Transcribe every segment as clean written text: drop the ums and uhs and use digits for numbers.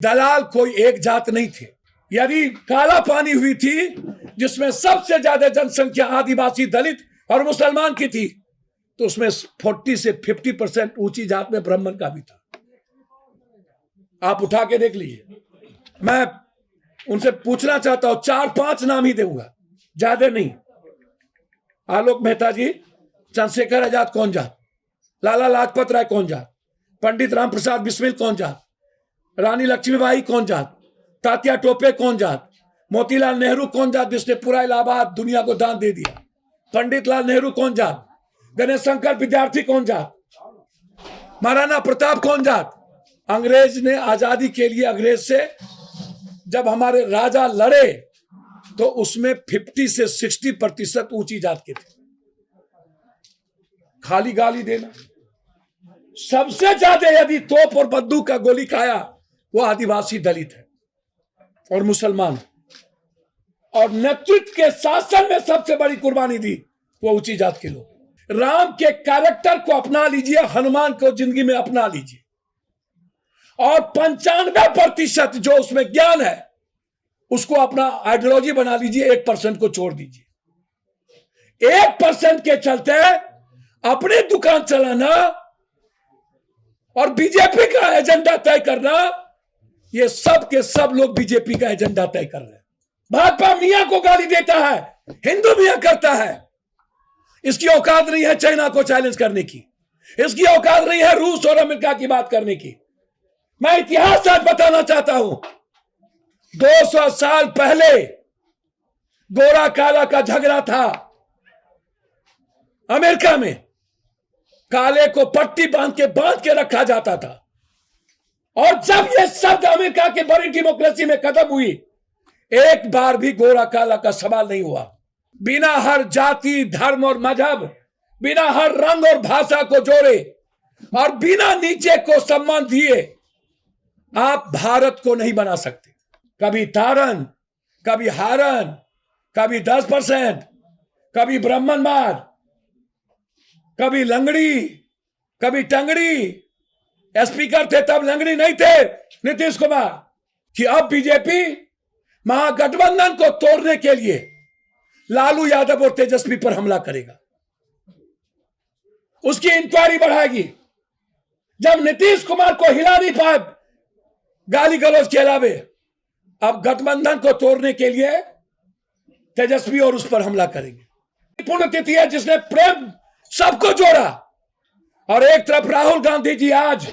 दलाल कोई एक जात नहीं थे। यदि काला पानी हुई थी जिसमें सबसे ज्यादा जनसंख्या आदिवासी, दलित और मुसलमान की थी, तो उसमें 40 से 50% ऊंची जात में ब्राह्मण का भी था। आप उठा के देख लीजिए। मैं उनसे पूछना चाहता हूं, 4-5 नाम ही दूंगा, ज्यादा नहीं। आलोक मेहता जी, चंद्रशेखर आजाद कौन जात, लाला लाजपत राय कौन जात, पंडित राम प्रसाद बिस्मिल कौन जात, रानी लक्ष्मीबाई कौन जात, तात्या टोपे कौन जात, मोतीलाल नेहरू कौन जात जिसने पूरा इलाहाबाद दुनिया को दान दे दिया, पंडित लाल नेहरू कौन जात, गणेश शंकर विद्यार्थी कौन जात, महाराणा प्रताप कौन जात। अंग्रेज ने आजादी के लिए, अंग्रेज से जब हमारे राजा लड़े तो उसमें 50 से 60% ऊंची जात के थे। खाली गाली देना। सबसे ज्यादा यदि तोप और बंदूक का गोली खाया वो आदिवासी, दलित है और मुसलमान, और नेतृत्व के शासन में सबसे बड़ी कुर्बानी दी वो ऊंची जात के लोग। राम के कैरेक्टर को अपना लीजिए, हनुमान को जिंदगी में अपना लीजिए, और 95% जो उसमें ज्ञान है उसको अपना आइडियोलॉजी बना लीजिए। 1% को छोड़ दीजिए। 1% के चलते अपनी दुकान चलाना और बीजेपी का एजेंडा तय करना, ये सब के सब लोग बीजेपी का एजेंडा तय कर रहे हैं। भाजपा मियां को गाली देता है, हिंदू मियां करता है। इसकी औकात नहीं है चाइना को चैलेंज करने की, इसकी औकात नहीं है रूस और अमेरिका की बात करने की। मैं इतिहास आज बताना चाहता हूं। 200 साल पहले गोरा काला का झगड़ा था अमेरिका में। काले को पट्टी बांध के रखा जाता था, और जब यह शब्द अमेरिका के बड़ी डेमोक्रेसी में खत्म हुई, एक बार भी गोरा काला का सवाल नहीं हुआ। बिना हर जाति, धर्म और मजहब, बिना हर रंग और भाषा को जोड़े और बिना नीचे को सम्मान दिए आप भारत को नहीं बना सकते। कभी तारन, कभी हारन, कभी 10%, कभी ब्राह्मणवाद, कभी लंगड़ी, कभी टंगड़ी। स्पीकर थे तब लंगड़ी नहीं थे नीतीश कुमार। कि अब बीजेपी महागठबंधन को तोड़ने के लिए लालू यादव और तेजस्वी पर हमला करेगा, उसकी इंक्वायरी बढ़ाएगी। जब नीतीश कुमार को हिला नहीं पाए गाली गलौज के अलावे, अब गठबंधन को तोड़ने के लिए तेजस्वी और उस पर हमला करेंगे। पुण्यतिथि है जिसने प्रेम सबको जोड़ा, और एक तरफ राहुल गांधी जी आज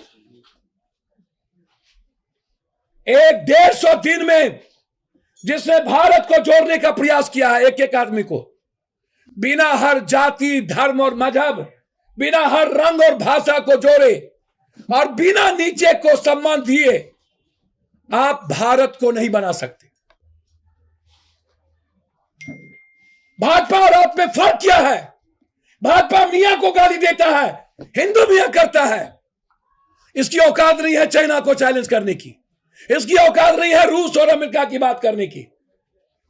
150 दिन में जिसने भारत को जोड़ने का प्रयास किया है, एक एक आदमी को, बिना हर जाति, धर्म और मजहब, बिना हर रंग और भाषा को जोड़े और बिना नीचे को सम्मान दिए आप भारत को नहीं बना सकते। भाजपा और आप में फर्क क्या है? भाजपा मियां को गाली देता है, हिंदू मियां करता है। इसकी औकात नहीं है चाइना को चैलेंज करने की, इसकी औकात नहीं है रूस और अमेरिका की बात करने की।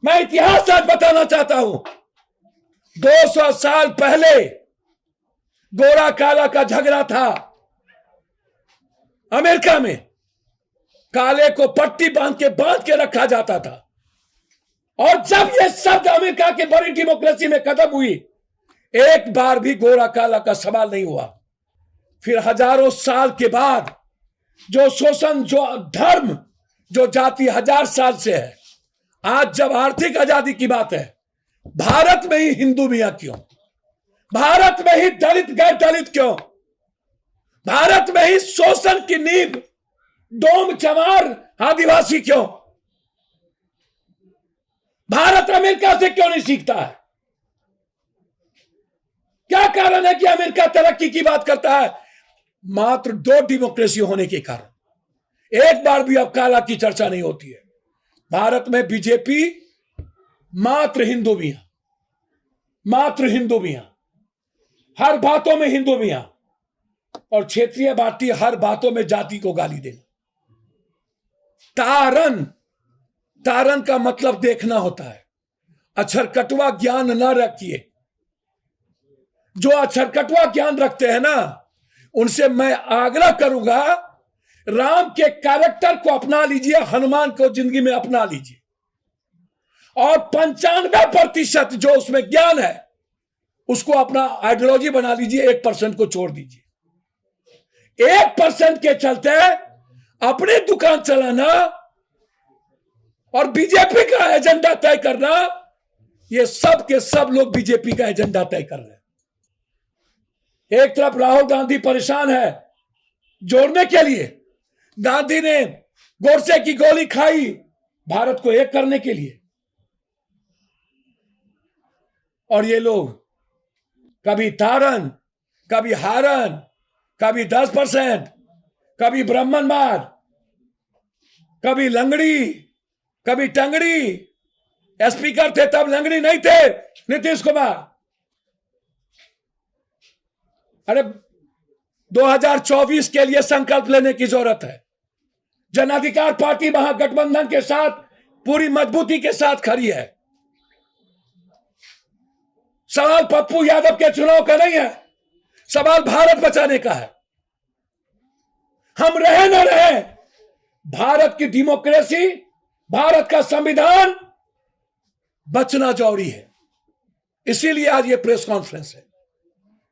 मैं इतिहास आज बताना चाहता हूं। 200 साल पहले गोरा काला का झगड़ा था अमेरिका में। काले को पट्टी बांध के रखा जाता था, और जब यह शब्द अमेरिका के बड़ी डेमोक्रेसी में खत्म हुई, एक बार भी गोरा काला का सवाल नहीं हुआ। फिर हजारों साल के बाद जो शोषण, जो धर्म, जो जाति 1000 साल से है, आज जब आर्थिक आजादी की बात है, भारत में ही हिंदू मियां क्यों? भारत में ही दलित गैर दलित क्यों? भारत में ही शोषण की नींव डोम चमार आदिवासी क्यों? भारत अमेरिका से क्यों नहीं सीखता है? क्या कारण है कि अमेरिका तरक्की की बात करता है? मात्र 2 डेमोक्रेसी होने के कारण एक बार भी अब काला की चर्चा नहीं होती है। भारत में बीजेपी मात्र हिंदू मियां, मात्र हिंदू मियां, हर बातों में हिंदू मियां, और क्षेत्रीय बाटी हर बातों में जाति को गाली देना। तारन, तारन का मतलब देखना होता है। अक्षरकटवा ज्ञान न रखिए। जो अक्षरकटवा ज्ञान रखते हैं ना, उनसे मैं आग्रह करूंगा राम के कैरेक्टर को अपना लीजिए, हनुमान को जिंदगी में अपना लीजिए, और 95% जो उसमें ज्ञान है उसको अपना आइडियोलॉजी बना लीजिए, 1% को छोड़ दीजिए। 1% के चलते अपनी दुकान चलाना और बीजेपी का एजेंडा तय करना, ये सब के सब लोग बीजेपी का एजेंडा तय कर रहे हैं। एक तरफ राहुल गांधी परेशान है जोड़ने के लिए, गांधी ने गोडसे की गोली खाई भारत को एक करने के लिए, और ये लोग कभी तारन, कभी हारन, कभी 10%, कभी ब्राह्मणवाद, कभी लंगड़ी, कभी टंगड़ी। स्पीकर थे तब लंगड़ी नहीं थे नीतीश कुमार। अरे 2024 के लिए संकल्प लेने की जरूरत है। जन अधिकार पार्टी महागठबंधन के साथ पूरी मजबूती के साथ खड़ी है। सवाल पप्पू यादव के चुनाव का नहीं है, सवाल भारत बचाने का है। हम रहे न रहे, भारत की डेमोक्रेसी, भारत का संविधान बचना जरूरी है। इसीलिए आज ये प्रेस कॉन्फ्रेंस है।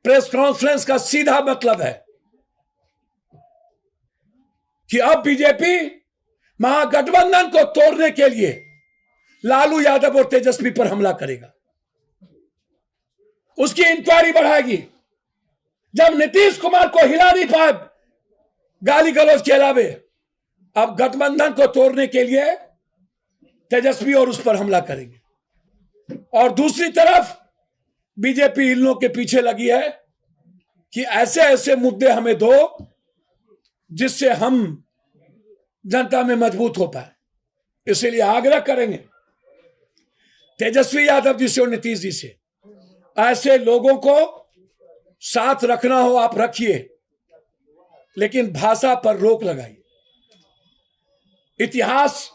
प्रेस कॉन्फ्रेंस का सीधा मतलब है कि अब बीजेपी महागठबंधन को तोड़ने के लिए लालू यादव और तेजस्वी पर हमला करेगा, उसकी इंक्वायरी बढ़ाएगी। जब नीतीश कुमार को हिला नहीं पाए गाली गलौज के अलावे, अब गठबंधन को तोड़ने के लिए तेजस्वी और उस पर हमला करेंगे। और दूसरी तरफ बीजेपी इन लोगों के पीछे लगी है कि ऐसे ऐसे मुद्दे हमें दो जिससे हम जनता में मजबूत हो पाए। इसलिए आग्रह करेंगे तेजस्वी यादव जी से और नीतीश जी से, ऐसे लोगों को साथ रखना हो आप रखिए, लेकिन भाषा पर रोक लगाइए। इतिहास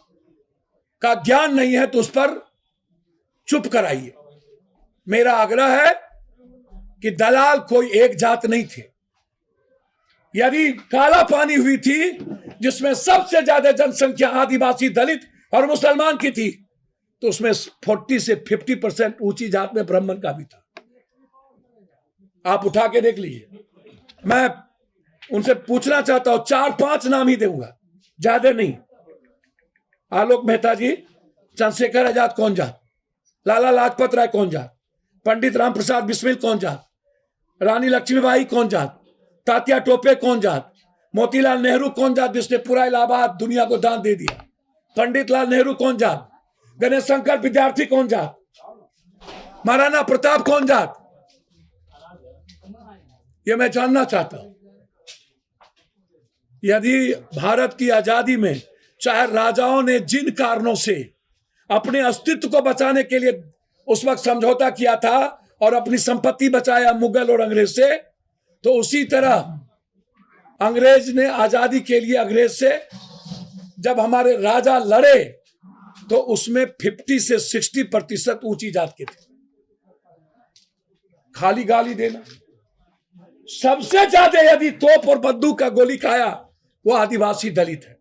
का ज्ञान नहीं है तो उस पर चुप कराइए। मेरा आग्रह है कि दलाल कोई एक जात नहीं थे। यदि काला पानी हुई थी जिसमें सबसे ज्यादा जनसंख्या आदिवासी, दलित और मुसलमान की थी, तो उसमें 40 से 50% ऊंची जात में ब्राह्मण का भी था। आप उठा के देख लीजिए। मैं उनसे पूछना चाहता हूं, 4-5 नाम ही दूंगा, ज्यादा नहीं। आलोक मेहता जी, चंद्रशेखर आजाद कौन जात, लाला लाजपत राय कौन जात, पंडित राम प्रसाद बिस्मिल कौन जात, रानी लक्ष्मीबाई कौन जात, तात्या टोपे कौन जात, मोतीलाल नेहरू कौन जात जिसने पूरा इलाहाबाद दुनिया को दान दे दिया, पंडित लाल नेहरू कौन जात, गणेश शंकर विद्यार्थी कौन जात, महाराणा प्रताप कौन जात, ये मैं जानना चाहता हूं। यदि भारत की आजादी में चाहे राजाओं ने जिन कारणों से अपने अस्तित्व को बचाने के लिए उस वक्त समझौता किया था और अपनी संपत्ति बचाया मुगल और अंग्रेज से, तो उसी तरह अंग्रेज ने आजादी के लिए अंग्रेज से जब हमारे राजा लड़े तो उसमें 50 से 60% ऊंची जात के थे। खाली गाली देना। सबसे ज्यादा यदि तोप और बंदूक का गोली खाया वो आदिवासी, दलित है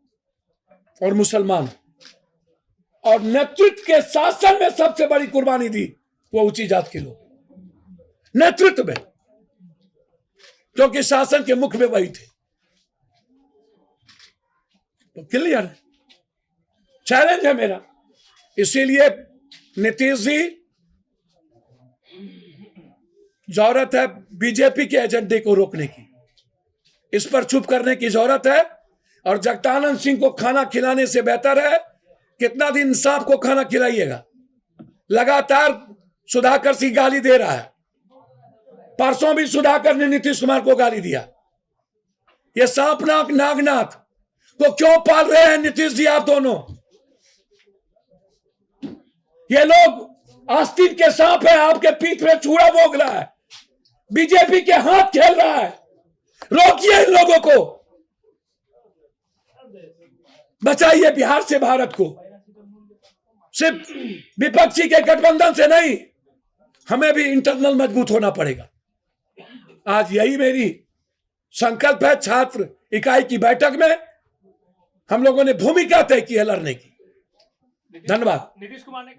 और मुसलमान, और नेतृत्व के शासन में सबसे बड़ी कुर्बानी दी वो ऊंची जात के लोग नेतृत्व में, क्योंकि शासन के मुख में वही थे। तो क्लियर चैलेंज है मेरा। इसीलिए नीतीश जी, जरूरत है बीजेपी के एजेंडे को रोकने की, इस पर चुप करने की जरूरत है। और जगदानंद सिंह को खाना खिलाने से बेहतर है, कितना दिन सांप को खाना खिलाइएगा। लगातार सुधाकर सिंह गाली दे रहा है, परसों भी सुधाकर ने नीतीश कुमार को गाली दिया। ये सांपनाक नागनाथ को क्यों पाल रहे हैं नीतीश जी आप दोनों? ये लोग आस्तीन के सांप है, आपके पीठ में चूड़ा भोग रहा है, बीजेपी के हाथ खेल रहा है। रोकिए इन लोगों को, बचाइए बिहार से भारत को। सिर्फ विपक्षी के गठबंधन से नहीं, हमें भी इंटरनल मजबूत होना पड़ेगा। आज यही मेरी संकल्प है छात्र इकाई की बैठक में हम लोगों ने भूमिका तय की है लड़ने की। धन्यवाद। नीतीश कुमार ने कहा